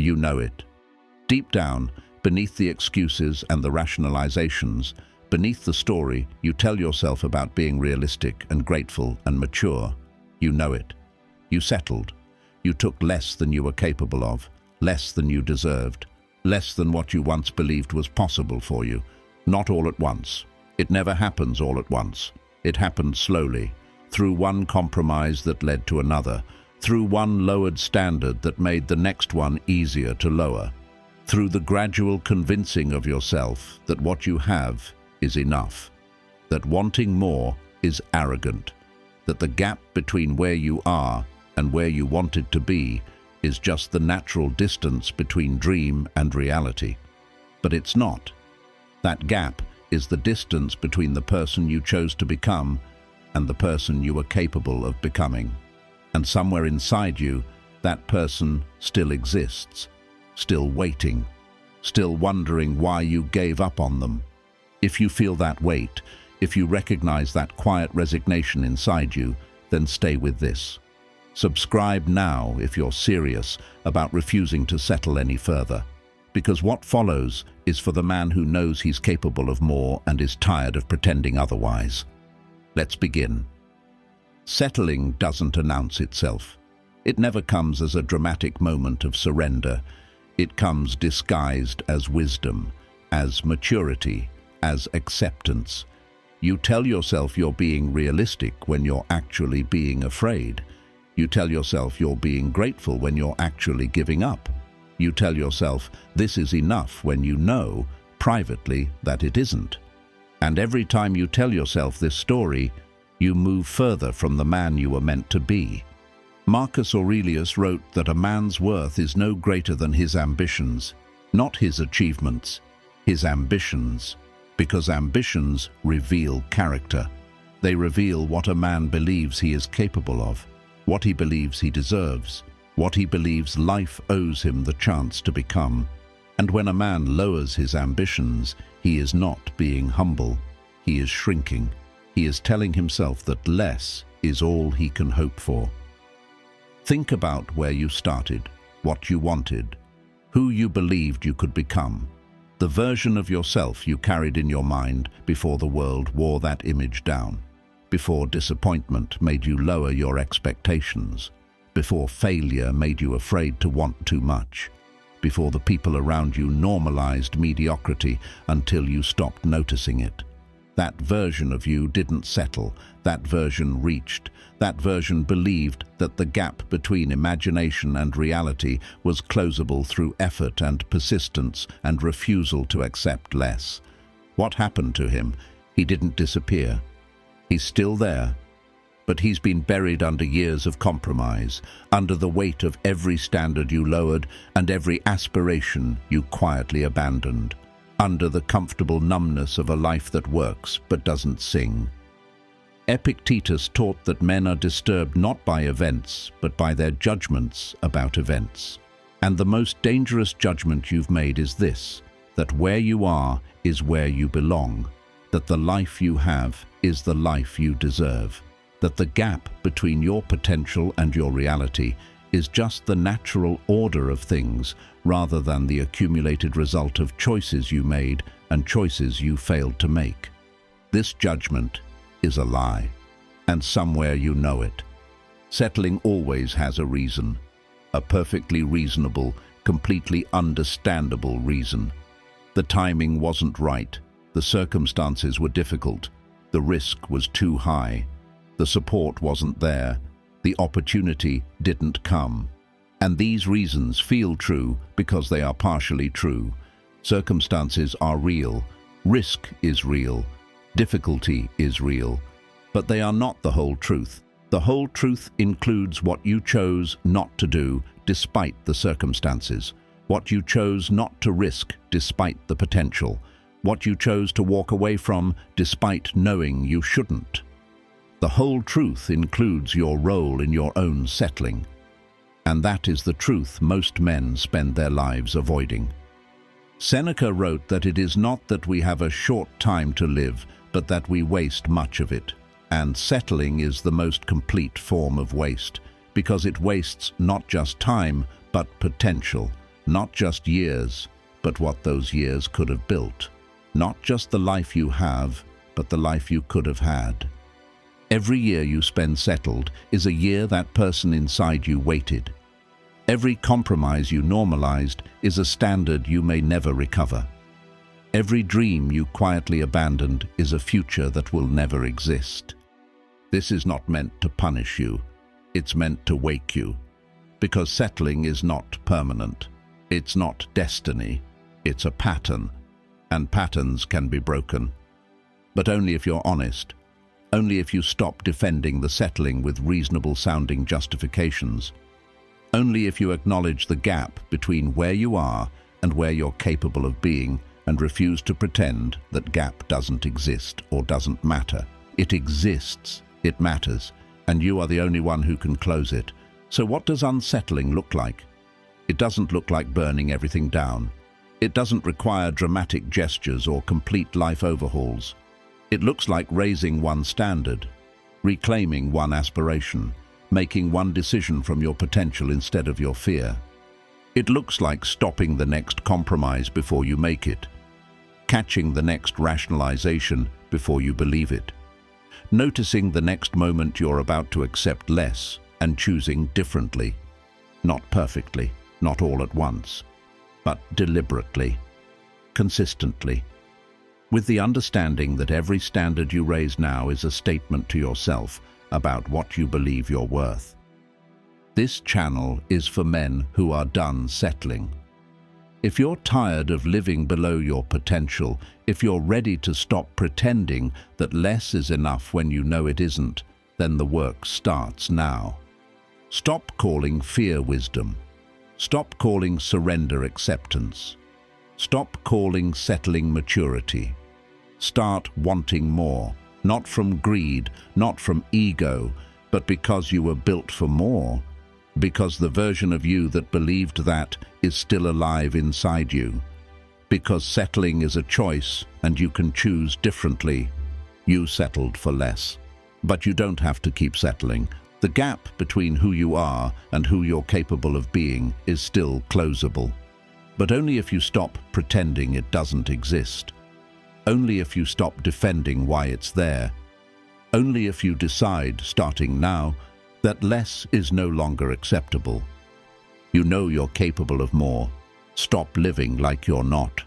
You know it. Deep down, beneath the excuses and the rationalizations, beneath the story you tell yourself about being realistic and grateful and mature, you know it. You settled. You took less than you were capable of, less than you deserved, less than what you once believed was possible for you. Not all at once. It never happens all at once. It happened slowly, through one compromise that led to another, through one lowered standard that made the next one easier to lower, through the gradual convincing of yourself that what you have is enough, that wanting more is arrogant, that the gap between where you are and where you wanted to be is just the natural distance between dream and reality. But it's not. That gap is the distance between the person you chose to become and the person you were capable of becoming. And somewhere inside you, that person still exists, still waiting, still wondering why you gave up on them. If you feel that weight, if you recognize that quiet resignation inside you, then stay with this. Subscribe now if you're serious about refusing to settle any further, because what follows is for the man who knows he's capable of more and is tired of pretending otherwise. Let's begin. Settling doesn't announce itself. It never comes as a dramatic moment of surrender. It comes disguised as wisdom, as maturity, as acceptance. You tell yourself you're being realistic when you're actually being afraid. You tell yourself you're being grateful when you're actually giving up. You tell yourself this is enough when you know, privately, that it isn't. And every time you tell yourself this story, you move further from the man you were meant to be. Marcus Aurelius wrote that a man's worth is no greater than his ambitions, not his achievements, his ambitions, because ambitions reveal character. They reveal what a man believes he is capable of, what he believes he deserves, what he believes life owes him the chance to become. And when a man lowers his ambitions, he is not being humble, he is shrinking. He is telling himself that less is all he can hope for. Think about where you started, what you wanted, who you believed you could become, the version of yourself you carried in your mind before the world wore that image down, before disappointment made you lower your expectations, before failure made you afraid to want too much, before the people around you normalized mediocrity until you stopped noticing it. That version of you didn't settle, that version reached, that version believed that the gap between imagination and reality was closable through effort and persistence and refusal to accept less. What happened to him? He didn't disappear. He's still there, but he's been buried under years of compromise, under the weight of every standard you lowered and every aspiration you quietly abandoned, under the comfortable numbness of a life that works but doesn't sing. Epictetus taught that men are disturbed not by events, but by their judgments about events. And the most dangerous judgment you've made is this, that where you are is where you belong, that the life you have is the life you deserve, that the gap between your potential and your reality is just the natural order of things rather than the accumulated result of choices you made and choices you failed to make. This judgment is a lie, and somewhere you know it. Settling always has a reason, a perfectly reasonable, completely understandable reason. The timing wasn't right, the circumstances were difficult, the risk was too high, the support wasn't there, the opportunity didn't come. And these reasons feel true because they are partially true. Circumstances are real, risk is real, difficulty is real, but they are not the whole truth. The whole truth includes what you chose not to do despite the circumstances, what you chose not to risk despite the potential, what you chose to walk away from despite knowing you shouldn't. The whole truth includes your role in your own settling. And that is the truth most men spend their lives avoiding. Seneca wrote that it is not that we have a short time to live, but that we waste much of it. And settling is the most complete form of waste, because it wastes not just time, but potential. Not just years, but what those years could have built. Not just the life you have, but the life you could have had. Every year you spend settled is a year that person inside you waited. Every compromise you normalized is a standard you may never recover. Every dream you quietly abandoned is a future that will never exist. This is not meant to punish you. It's meant to wake you. Because settling is not permanent. It's not destiny. It's a pattern. And patterns can be broken. But only if you're honest. Only if you stop defending the settling with reasonable-sounding justifications. Only if you acknowledge the gap between where you are and where you're capable of being, and refuse to pretend that gap doesn't exist or doesn't matter. It exists, it matters, and you are the only one who can close it. So what does unsettling look like? It doesn't look like burning everything down. It doesn't require dramatic gestures or complete life overhauls. It looks like raising one standard, reclaiming one aspiration, making one decision from your potential instead of your fear. It looks like stopping the next compromise before you make it, catching the next rationalization before you believe it, noticing the next moment you're about to accept less and choosing differently, not perfectly, not all at once, but deliberately, consistently, with the understanding that every standard you raise now is a statement to yourself about what you believe you're worth. This channel is for men who are done settling. If you're tired of living below your potential, if you're ready to stop pretending that less is enough when you know it isn't, then the work starts now. Stop calling fear wisdom. Stop calling surrender acceptance. Stop calling settling maturity. Start wanting more, not from greed, not from ego, but because you were built for more. Because the version of you that believed that is still alive inside you. Because settling is a choice and you can choose differently. You settled for less. But you don't have to keep settling. The gap between who you are and who you're capable of being is still closable. But only if you stop pretending it doesn't exist. Only if you stop defending why it's there. Only if you decide, starting now, that less is no longer acceptable. You know you're capable of more. Stop living like you're not.